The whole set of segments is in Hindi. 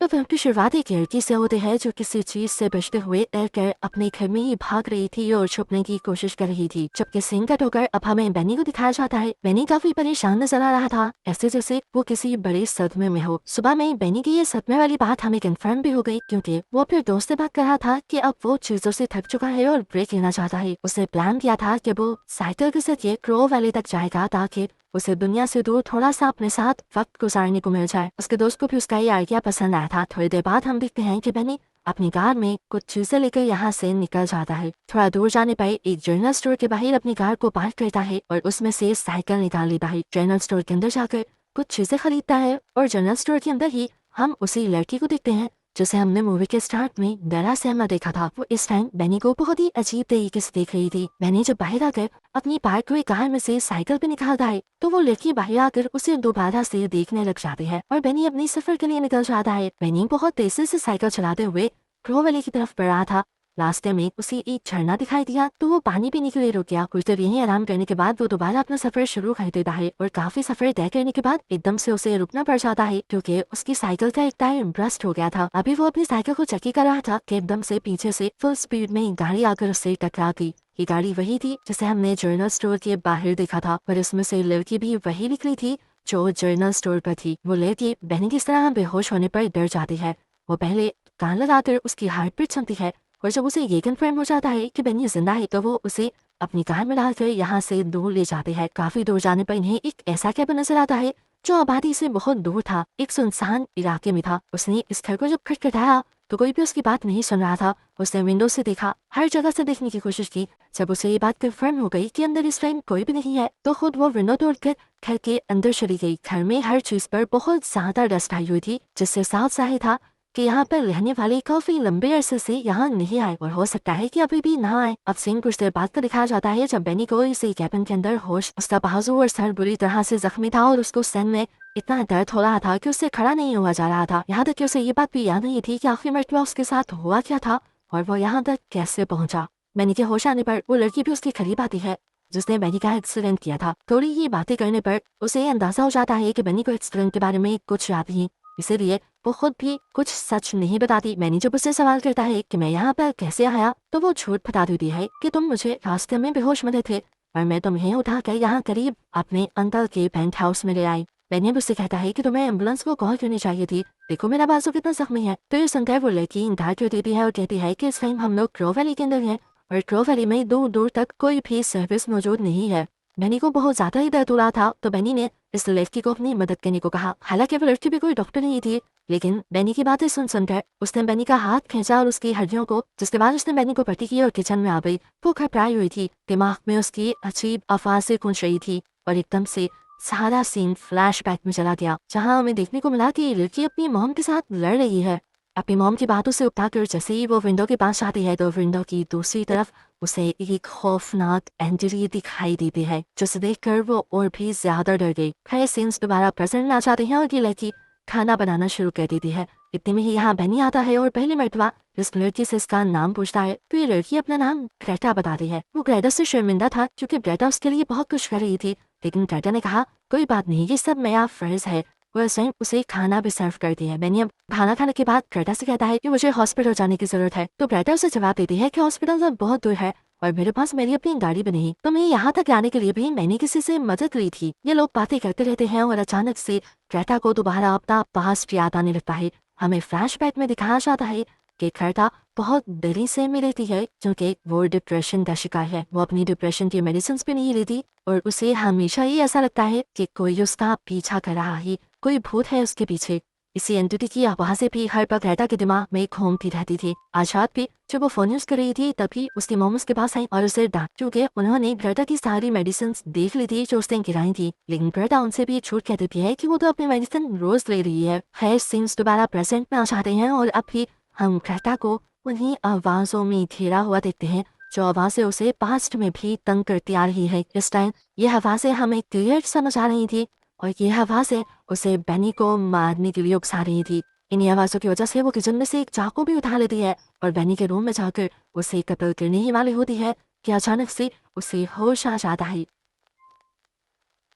तो फिल्म की शुरुआत एक लड़की से होती है जो किसी चीज से बचते हुए डरकर अपने घर में ही भाग रही थी और छुपने की कोशिश कर रही थी। जबकि सीन कट होकर अब हमें बेनी को दिखाया जाता है। बेनी काफी परेशान नजर आ रहा था, ऐसे जैसे वो किसी बड़े सदमे में हो। सुबह में बेनी की ये सदमे वाली बात हमें कंफर्म भी हो गई, क्योंकि वो अपने दोस्त से बात कर रहा था कि अब वो चीजों से थक चुका है और ब्रेक लेना चाहता है। उसने प्लान किया था कि वो साइकिल के जरिए क्रो वैली तक जाएगा ताकि उसे दुनिया से दूर थोड़ा सा अपने साथ वक्त गुजारने को मिल जाए। उसके दोस्त को भी उसका ये आइडिया पसंद आया था। थोड़ी देर बाद हम देखते हैं कि बेनी अपनी कार में कुछ चीजें लेकर यहाँ से निकल जाता है। थोड़ा दूर जाने पर एक जनरल स्टोर के बाहर अपनी कार को पार्क करता है और उसमें से साइकिल निकाल लेता है। जनरल स्टोर के अंदर जाकर कुछ चीजें खरीदता है और जनरल स्टोर के अंदर ही हम उसी लड़की को देखते हैं जिसे हमने मूवी के स्टार्ट में डरा सहमा देखा था। वो इस टाइम बेनी को बहुत ही अजीब तरीके से देख रही थी। बेनी जब बाहर आकर अपनी पार्क हुई कार में से साइकिल पे निकालता है तो वो लड़की बाहर आकर उसे दोबारा से देखने लग जाती है और बेनी अपनी सफर के लिए निकल जाता है। बेनी बहुत तेजी से साइकिल चलाते हुए क्रो वैली की तरफ बढ़ रहा था। रास्ते में उसे एक झरना दिखाई दिया तो वो पानी पीने के लिए रुक गया। कुछ देर यहीं आराम करने के बाद वो दोबारा अपना सफर शुरू कर देता है और काफी सफर तय करने के बाद एकदम से उसे रुकना पड़ जाता है क्योंकि उसकी साइकिल का एक टायर ब्रस्ट हो गया था। अभी वो अपनी साइकिल को चेक कर रहा था कि एकदम से पीछे से फुल स्पीड में गाड़ी आकर उससे टकरा गई। ये गाड़ी वही थी जिसे हमने जनरल स्टोर के बाहर देखा था, पर इसमें से लड़की भी वही निकली थी जो जनरल स्टोर पर थी। वो लड़की बहनी की तरह बेहोश होने पर डर जाती है। वो पहले कान लगाकर उसकी हार्ट बीट सुनती है और जब उसे ये कन्फर्म हो जाता है कि बेनी जिंदा है तो वो उसे अपनी कार में डालकर यहाँ से दूर ले जाते हैं। काफी दूर जाने पर इन्हें एक ऐसा कैबिन नजर आता है जो आबादी से बहुत दूर था, एक सुनसान इलाके में था। उसने इस घर को जब खटखटाया तो कोई भी उसकी बात नहीं सुन रहा था। उसने विंडो से देखा, हर जगह से देखने की कोशिश की। जब उसे ये बात कंफर्म हो गई कि अंदर इस टाइम कोई भी नहीं है तो खुद वो विंडो तोड़कर घर के अंदर चली गई। घर में हर चीज पर बहुत ज्यादा डस्ट आई हुई थी जिससे साफ जाहिर था कि यहाँ पर रहने वाले काफी लंबे अरसे से यहाँ नहीं आए और हो सकता है कि अभी भी ना आए। अब सीन कुछ देर बाद का दिखाया जाता है जब बेनी को इसी कैबिन के अंदर होश, उसका बाजू और सर बुरी तरह से जख्मी था और उसको सर में इतना दर्द हो रहा था कि उससे खड़ा नहीं हुआ जा रहा था। यहाँ तक कि उसे ये बात भी याद नहीं थी कि आखिरी मरतबा उसके साथ हुआ क्या था और वो यहाँ तक कैसे पहुंचा। बेनी के होश आने पर वो लड़की भी उसके करीब आती है जिसने बेनी का एक्सीडेंट किया था। थोड़ी ये बातें करने पर उसे अंदाजा हो जाता है कि बेनी को एक्सीडेंट के बारे में कुछ याद नहीं, इसीलिए वो खुद भी कुछ सच नहीं बताती। मैनी जब उससे सवाल करता है कि मैं यहाँ पर कैसे आया तो वो झूठ बता देती है कि तुम मुझे रास्ते में बेहोश मिले थे और मैं तुम्हें उठाकर यहाँ करीब अपने अंकल के पेंट हाउस में ले आई। मैंने उससे कहता है कि तुम्हें एम्बुलेंस को कॉल करनी चाहिए थी, देखो मेरा बाजू कितना जख्मी है। तो ये सुनकर वो लड़की इंकार कर देती है और कहती है कि इस टाइम हम लोग क्रो वैली के अंदर हैं और क्रो वैली में दूर दूर तक कोई भी सर्विस मौजूद नहीं है। बेनी को बहुत ज्यादा ही दर्द हो रहा था तो बेनी ने इस लड़की को अपनी मदद करने को कहा। हालांकि वो लड़की भी कोई डॉक्टर नहीं थी, लेकिन बेनी की बातें सुनकर उसने बेनी का हाथ खींचा और उसकी हड्डियों को, जिसके बाद उसने बेनी को पट्टी की और किचन में आ गई। वो घबराई हुई थी, दिमाग में उसकी अजीब आवाजें गूंज रही थी और एकदम से सारा सीन फ्लैशबैक में चला गया जहां हमें देखने को मिला कि ये लड़की अपनी मॉम के साथ लड़ रही है। अपनी मॉम की बातों से उकताकर जैसे ही वो विंडो के पास आती है तो विंडो की दूसरी तरफ उसे एक खौफनाक एंटिटी दिखाई देती है जिसे देखकर वो और भी ज्यादा डर गई। खैर सीन्स दोबारा प्रेजेंट आ जाते हैं और ये लड़की खाना बनाना शुरू कर देती है। इतने में ही यहाँ बेनी आता है और पहली मरतबा इस लड़की से इसका नाम पूछता है तो ये लड़की अपना नाम ग्रेटा बताती है। वो ग्रेटा से शर्मिंदा था क्योंकि ग्रेटा उसके लिए बहुत कुछ कर रही थी, लेकिन ग्रेटा ने कहा कोई बात नहीं, ये सब मेरा फर्ज है। वो स्वयं उसे खाना भी सर्व करती है। बेनी अब खाना खाने के बाद ग्रेटा से कहता है कि मुझे हॉस्पिटल जाने की जरूरत है तो ग्रेटा उसे जवाब देती है कि हॉस्पिटल तो बहुत दूर है और मेरे पास मेरी अपनी गाड़ी भी नहीं, तो मैं यहाँ तक आने के लिए भी मैंने किसी से मदद ली थी। ये लोग बातें करते रहते हैं और अचानक से ग्रेटा को दोबारा अपना पास्ट याद आने लगता है। हमें फ्लैशबैक में दिखाया जाता है कि ग्रेटा बहुत देरी से में रहती है क्योंकि वो डिप्रेशन का शिकार है। वो अपनी डिप्रेशन की मेडिसिन भी नहीं लेती और उसे हमेशा ही ऐसा लगता है कि कोई उसका पीछा कर रहा है, कोई भूत है उसके पीछे। इसी एंटिटी की आवाजें भी हर पल ग्रेटा के दिमाग में घूमती रहती थी। आज रात भी जब वो फोन यूज कर रही थी तभी उसकी मॉम उसके पास आई और उसे डांट चुके उन्होंने ग्रेटा की सारी मेडिसिन देख ली थी जो उसने गिराई थी, लेकिन ग्रेटा उनसे भी झूठ कह देती है कि वो तो अपनी मेडिसिन रोज ले रही है। खैर सीन्स दोबारा प्रेजेंट में आ जाते हैं और अब भी हम ग्रेटा को उन्हीं आवाजों में घेरा हुआ देखते हैं जो आवाजें उसे पास्ट में भी तंग करती आ रही है। इस टाइम यह आवाजें हमें क्लियर समझ आ रही थी और ये आवाजें उसे बेनी को मारने के लिए उकसा रही थी। इन आवाजों की वजह से वो किचन में से एक चाकू भी उठा लेती है और बेनी के रूम में जाकर उसे कत्ल करने ही वाली होती है कि अचानक से उसे होश आ जाता है।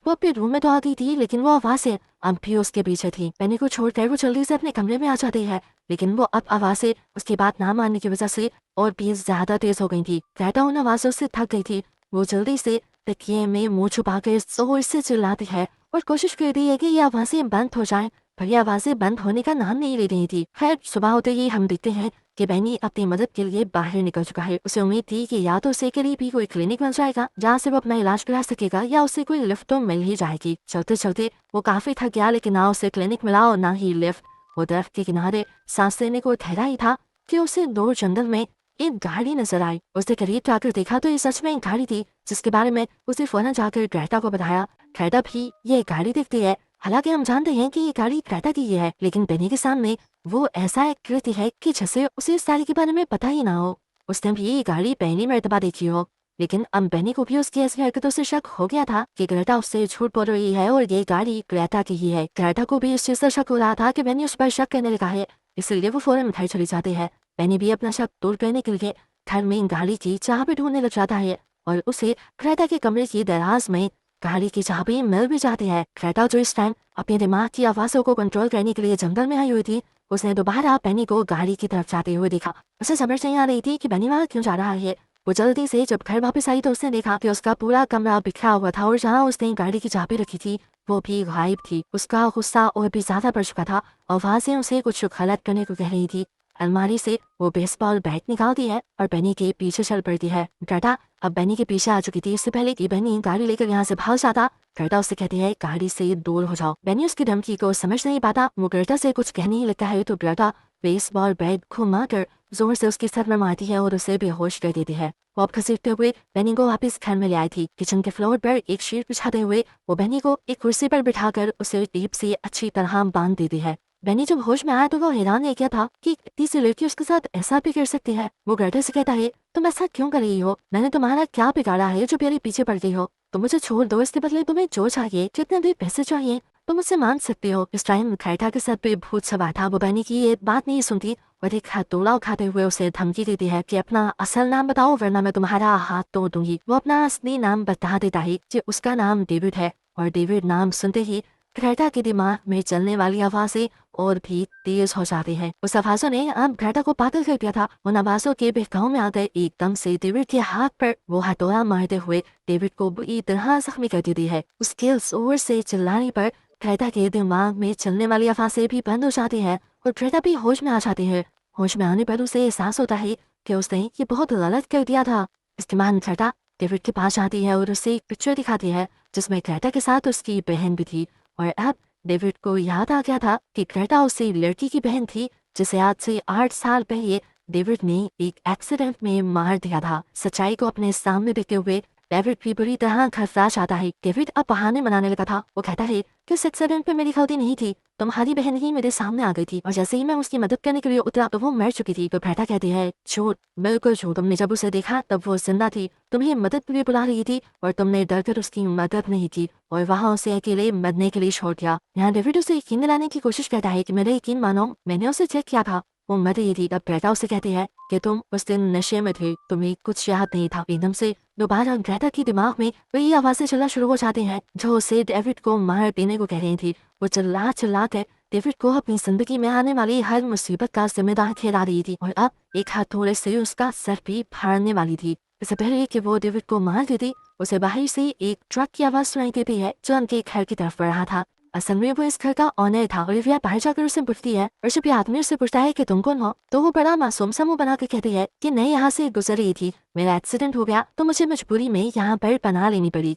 वो अपने रूम में तो आ गई थी, लेकिन वो आवाज़ें अब भी उसके पीछे थी। बेनी को छोड़कर वो जल्दी से अपने कमरे में आ जाती है, लेकिन वो अब आवाज़ें उसकी बात ना मानने की वजह से और भी ज़्यादा तेज़ हो गई थी। क्लेटा उन आवाज़ों से थक गई थी। वो जल्दी से तकिए में मुँह छुपाकर जोर से चिल्लाती है और कोशिश करती है कि ये आवाज़ें बंद हो जाएं, पर ये आवाज़ें बंद होने का नाम नहीं ले रही थी। खैर, सुबह होते ही हम देखते हैं कि बेनी अपनी मदद के लिए बाहर निकल चुका है। उसे उम्मीद थी कि या तो उसे करीब ही कोई क्लिनिक मिल जाएगा जहाँ से वो अपना इलाज करा सकेगा, या उसे कोई लिफ्ट तो मिल ही जाएगी। चलते चलते वो काफी थक गया, लेकिन ना उसे क्लिनिक मिला और ना ही लिफ्ट। वो दरख्त के किनारे सांस लेने को ठहरा ही था कि उसे दूर जंगल में एक गाड़ी नजर आई। उसने करीब जाकर देखा तो ये सच में एक गाड़ी थी, जिसके बारे में उसे फौरन जाकर ग्रेटा को बताया। ग्रेटा भी ये गाड़ी देखती है। हालांकि हम जानते हैं कि ये गाड़ी ग्रेटा की ही है, लेकिन बेनी के सामने वो ऐसा एक कृति है कि जैसे उसे इस गाड़ी के बारे में पता ही ना हो। उसने भी ये गाड़ी पहली मर्तबा देखी हो, लेकिन अब बेनी को भी उसकी ऐसी हरकतों से शक हो गया था कि ग्रेटा उससे झूठ बोल रही है और ये गाड़ी ग्रेटा की ही है। ग्रेटा को भी इस चीज से शक हो रहा था कि बेनी उस पर शक करने लगा है, इसलिए वो फौरन घर चली जाती है। बेनी भी अपना शक दूर करने के लिए घर में गाड़ी की चाबी ढूंढने लग जाता है और उसे ग्रेटा के कमरे की दराज में गाड़ी की चाबी मिल भी जाती है। ग्रेटा जो इस टाइम अपने दिमाग की आवाज़ों को कंट्रोल करने के लिए जंगल में आई हुई थी, उसने दोबारा बेनी को गाड़ी की तरफ जाते हुए देखा। उसे समझ नहीं आ रही थी कि बेनी वहाँ क्यों जा रहा है। वो जल्दी से जब घर वापस आई तो उसने देखा कि उसका पूरा कमरा बिखरा हुआ था और जहाँ उसने गाड़ी की चाबी रखी थी वो भी गायब थी। उसका गुस्सा और भी ज्यादा बढ़ चुका था और वहाँ से उसे कुछ गलत करने को कह रही थी। अलमारी से वो बेसबॉल बैट निकालती है और बेनी के पीछे चल पड़ती है। ग्रेटा अब बेनी के पीछे आ चुकी थी। इससे पहले कि बेनी गाड़ी लेकर यहाँ से भाग जाता, ग्रेटा उससे कहती है गाड़ी से दूर हो जाओ। बेनी उसकी धमकी को समझ नहीं पाता। वो ग्रेटा से कुछ कहने ही लगता है तो ग्रेटा बेसबॉल बैट घुमाकर जोर से उसके सर में मारती है और उसे बेहोश कर देती है। वो अब घसीटते हुए बेनी को वापस घर में ले आई थी। किचन के फ्लोर पर एक शीट बिछाते हुए वो बेनी को एक कुर्सी पर बिठाकर उसे टेप से अच्छी तरह बांध देती है। बेनी जब होश में आया तो वो हैरान रह गया था कि इतनी सी लड़की उसके साथ ऐसा भी कर सकती है। वो ग्रेटा से कहता है तुम ऐसा क्यों कर रही हो? मैंने तुम्हारा क्या बिगाड़ा है जो मेरे पीछे पड़ गई हो? तुम मुझे छोड़ दो, इसके बदले तुम्हें जो चाहिए, जितने भी पैसे चाहिए तुम मुझसे मांग सकते हो। इस टाइम ग्रेटा के सर पे भूत सवार था। वो बेनी की ये बात नहीं सुनती और एक हथौड़ा उठाते हुए उसे धमकी देती है कि अपना असल नाम बताओ वरना मैं तुम्हारा हाथ तोड़ दूंगी। वो अपना असली नाम बता देता है कि उसका नाम डेविड है और डेविड नाम सुनते ही ग्रेटा के दिमाग में चलने वाली आवाजें और भी तेज हो जाती है। उस आवाजों ने अब ग्रेटा को पागल कर दिया था। उन आवाजों के बहकाव में आकर एकदम से डेविड के हाथ पर वो हथौड़ा मारते हुए डेविड को बुरी तरह जख्मी कर देती है। उसके जोर से चिल्लाने पर ग्रेटा के दिमाग में चलने वाली आवाजें भी बंद हो जाती है और ग्रेटा भी होश में आ जाती है। होश में आने पर उसे एहसास होता है कि उसने ये बहुत गलत कर दिया था। इसके बाद ग्रेटा डेविड के पास आती है और उसे एक पिक्चर दिखाती है जिसमें ग्रेटा के साथ उसकी बहन भी थी। और अब डेविड को याद आ गया था कि ग्रेटा उसी लड़की की बहन थी जिसे आज से 8 साल पहले डेविड ने एक एक्सीडेंट में मार दिया था। सच्चाई को अपने सामने देखते हुए डेविड भी बुरी तरह घबरा जाता है। डेविड अब बहाने बनाने लगा था। वो कहता है कि उस एक्सीडेंट में मेरी गलती नहीं थी, तुम्हारी बहन ही मेरे सामने आ गई थी और जैसे ही मैं उसकी मदद करने के लिए उतरा तो वो मर चुकी थी। तो ग्रेटा कहती है झूठ, बिल्कुल झूठ। तुमने जब उसे देखा तब वो जिंदा थी, तुम्हें मदद के लिए बुला रही थी और तुमने डरकर उसकी मदद नहीं की और वहाँ उसे अकेले मरने के लिए छोड़ दिया। यहाँ डेविड उसे यकीन दिलाने की कोशिश करता है कि मेरा यकीन मानो, मैंने उसे चेक किया था, वो मर रही थी। तब ग्रेटा उसे कहती है कि तुम उस दिन नशे में थे, तुम्हें कुछ याद नहीं था। एकदम से दोबारा ग्रेटा के दिमाग में वही आवाजें चलना शुरू हो जाती हैं जो उसे डेविड को मार देने को कह रही थी। वो चिल्ला चिल्ला कर डेविड को अपनी जिंदगी में आने वाली हर मुसीबत का जिम्मेदार ठहरा रही थी और अब एक हथौड़े से उसका सर भी फाड़ने वाली थी। इससे पहले कि वो डेविड को मार देती, उसे बाहर से एक ट्रक की आवाज सुनाई देती है जो उनके घर की तरफ बढ़ रहा था। असल में वो इस घर का ऑनर था। ओलिविया बाहर जाकर उसे पूछती है और जब ये आदमी उससे पूछता है कि तुम कौन हो तो वो बड़ा मासूम सा मुंह बना कर कहती है कि मैं यहाँ से गुजर रही थी, मेरा एक्सीडेंट हो गया तो मुझे मजबूरी में यहाँ पर पनाह लेनी पड़ी।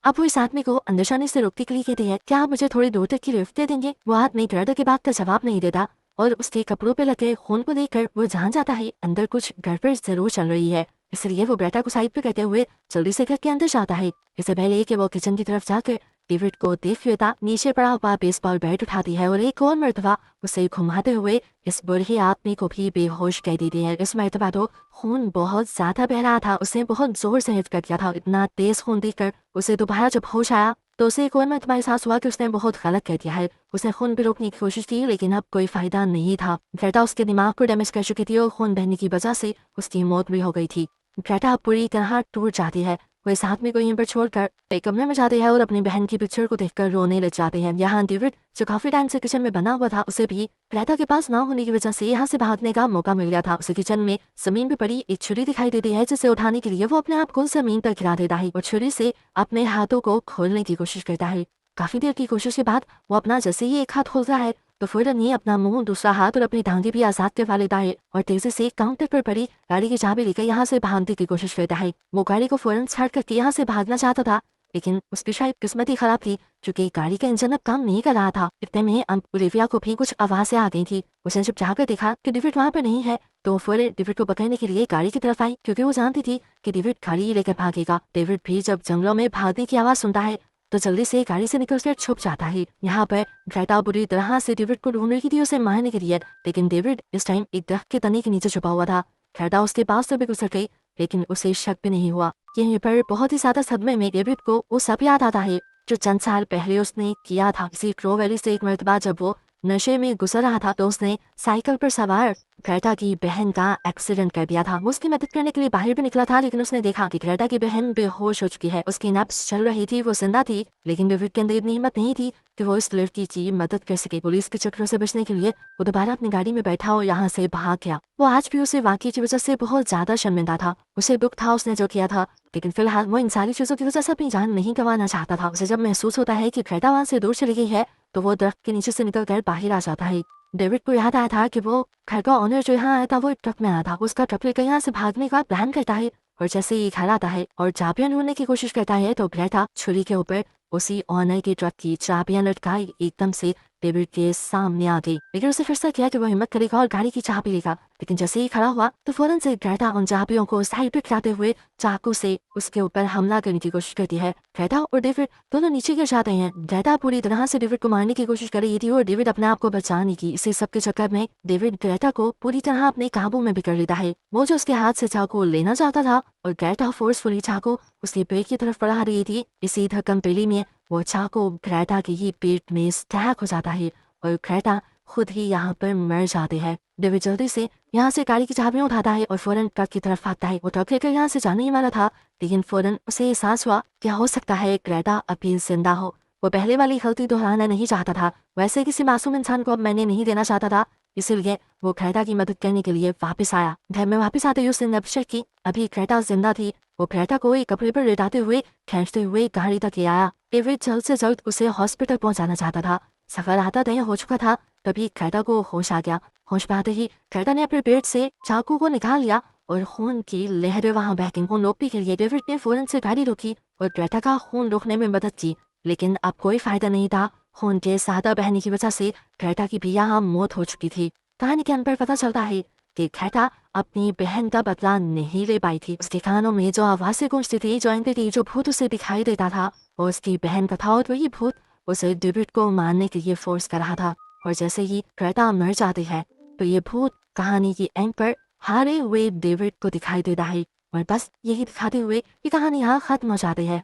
अब वो इस आदमी को अंदर जाने से रोकने के लिए कहती है क्या आप मुझे थोड़ी दूर तक की लिफ्ट दे देंगे? वो आदमी ग्रेटा की बात का जवाब नहीं देता और उसके कपड़ों पे लगे खून को देखकर वो जान जाता है अंदर कुछ गड़बड़ जरूर चल रही है। इसलिए वो ग्रेटा को साइड पे कहते हुए जल्दी से घर के अंदर जाता है। इससे पहले कि वो किचन की तरफ जाकर डेविड को देख लेता, नीचे पड़ा हुआ बेसबॉल बैट उठाती है और एक और मर्तबा उसे घुमाते हुए इस बुढ़े आदमी को भी बेहोश कर देती है। इस मर्तबा तो खून बहुत ज्यादा बह रहा था। उसे बहुत जोर से हिट कर दिया था। इतना तेज खून देखकर उसे दोबारा जब होश आया तो उसे एक और मर्तबा एहसास हुआ कि उसने बहुत गलत कर दिया है। उसने खून भी रोकने की कोशिश की लेकिन अब कोई फायदा नहीं था। ग्रेटा उसके दिमाग को डैमेज कर चुकी थी और खून बहने की वजह से उसकी मौत भी हो गई थी। ग्रेटा पूरी तरह टूट जाती है। वे साथ में को यहीं पर छोड़कर एक कमरे में जाते हैं और अपनी बहन की पिक्चर को देखकर रोने लग जाते हैं। यहाँ डेविड जो काफी टाइम से किचन में बना हुआ था, उसे भी ग्रेटा के पास ना होने की वजह से यहाँ से भागने का मौका मिल गया था। उसे किचन में जमीन पे पड़ी एक छुरी दिखाई देती है, जिसे उठाने के लिए वो अपने आप को जमीन पर गिरा देता है और छुरी से अपने हाथों को खोलने की कोशिश करता है। काफी देर की कोशिश के बाद वो अपना जैसे ही एक हाथ खोलता है तो फौरन ये अपना मुंह, दूसरा हाथ और अपनी टांगे भी आजाद करवा लेता है और तेजी से काउंटर पर पड़ी गाड़ी की चाबी लेकर यहाँ से भागने की कोशिश करता है। वो गाड़ी को फौरन स्टार्ट करके यहाँ से भागना चाहता था, लेकिन उसकी शायद किस्मत ही खराब थी, क्योंकि गाड़ी का इंजन अब काम नहीं कर रहा था। इतने में अब ओलिविया को भी कुछ आवाजें आ गई थी। उसने जब जाकर देखा कि डेविड वहाँ पर नहीं है तो फौरन डेविड को पकड़ने के लिए गाड़ी की तरफ आई, क्योंकि वो जानती थी कि डेविड गाड़ी लेकर भागेगा। डेविड भी जब जंगलों में भागने की आवाज सुनता है तो जल्दी से गाड़ी से निकलकर छुप जाता है। यहाँ पर ग्रेटा बुरी तरह से डेविड को ढूंढ रही थी उसे मारने के लिए, लेकिन डेविड इस टाइम एक दरख्त के तने के नीचे छुपा हुआ था। ग्रेटा उसके पास से भी गुजर गई, लेकिन उसे शक भी नहीं हुआ। यहीं पर बहुत ही ज्यादा सदमे में डेविड को वो सब याद आता है जो चंद साल पहले उसने किया था। इसी क्रो वैली से एक मरतबा जब वो नशे में गुजर रहा था तो उसने साइकिल पर सवार ग्रेटा की बहन का एक्सीडेंट कर दिया था। वो उसकी मदद करने के लिए बाहर भी निकला था, लेकिन उसने देखा कि ग्रेटा की बहन बेहोश हो चुकी है। उसकी नब्ज चल रही थी, वो जिंदा थी, लेकिन डेविड के अंदर इतनी हिम्मत नहीं थी कि वो इस लड़की की मदद कर सके। पुलिस के चक्रों से बचने के लिए वो दोबारा अपनी गाड़ी में बैठा और यहाँ से भाग गया। वो आज भी उसे वाकई की वजह से बहुत ज्यादा शर्मिंदा था। उसे दुख था उसने जो किया था, लेकिन फिलहाल वो इन सारी चीजों की वजह से अपनी जान नहीं गंवाना चाहता था। उसे जब महसूस होता है कि ग्रेटा वहां से दूर चली गई है तो वो दरख्त के नीचे से निकलकर बाहर आ जाता है। डेविड को याद आया था कि वो घर का ऑनर जो यहाँ आया था वो ट्रक में आया था। उसका ट्रक लेकर यहाँ से भागने का प्लान करता है और जैसे ही घर आता है और चाबियां ढूंढने की कोशिश करता है तो ग्रेटा छुरी के ऊपर उसी ऑनर के ट्रक की चाबियां लटकाई एकदम से डेविड के सामने आ गई। लेकिन उसे फिर से किया कि वो हिम्मत करेगा और गाड़ी की चाबी लेगा, लेकिन जैसे ही खड़ा हुआ तो फौरन से ग्रेटा उन चाबियों को साइड पे खिलाते हुए चाकू से उसके ऊपर हमला करने की कोशिश करती है। ग्रेटा और डेविड दोनों नीचे गिर जाते हैं। ग्रेटा पूरी तरह से डेविड को मारने की कोशिश कर रही थी और डेविड अपने आप को बचाने की। इसी सबके चक्कर में डेविड ग्रेटा को पूरी तरह अपने काबू में भी कर लेता है। वो जो उसके हाथ से चाकू लेना चाहता था और ग्रेटा फोर्सफुली चाकू उसके पेट की तरफ बढ़ा रही थी, इसी धक्कम-पेली में वो चाकू ग्रेटा के ही पेट में स्टैक हो जाता है और ग्रेटा खुद ही यहाँ पर मर जाते हैं। डेविड जल्दी से यहाँ से गाड़ी की चाबियां उठाता है और फौरन ट्रक की तरफ भागता है। वो ट्रक लेकर यहाँ से जाने ही वाला था, लेकिन फौरन उसे एहसास हुआ कि हो सकता है ग्रेटा अभी जिंदा हो। वो पहले वाली गलती दोहराना नहीं चाहता था। वैसे किसी मासूम इंसान को अब मैंने नहीं देना चाहता था, इसीलिए वो ग्रेटा की मदद करने के लिए वापस आया। घर में वापस आते ही उसने नब्शर की अभी ग्रेटा जिंदा थी। वो ग्रेटा को एक कपड़े पर लेटाते हुए खींचते हुए गाड़ी तक ले आया। डेविड जल्द से जल्द उसे हॉस्पिटल पहुंचाना चाहता था। सफर आधा तय हो चुका था, तभी ग्रेटा को होश आ गया। होश में आते ही ग्रेटा ने अपने पेट से चाकू को निकाल लिया और खून की लहरें वहां बह गईं। खून रोकने के लिए डेविड ने फौरन से गाड़ी रोकी और ग्रेटा का खून रोकने में मदद की, लेकिन अब कोई फायदा नहीं था। खून के ज्यादा बहने की वजह से ग्रेटा की भी यहाँ मौत हो चुकी थी। कहानी के अंत पर पता चलता है कि ग्रेटा अपनी बहन का बदला नहीं ले पाई थी। उसके कानों में जो आवाजें गूंजती थी, जो एंटिटी जो भूत उसे दिखाई देता था, वो उसकी बहन का था और वही भूत उसे डेविड को मारने के लिए फोर्स कर रहा था। और जैसे ही ग्रेटा मर जाती है तो ये भूत कहानी की एंड पर हारे हुए डेविड को दिखाई देता है और बस यही दिखाते हुए ये कहानी यहाँ खत्म हो जाती है।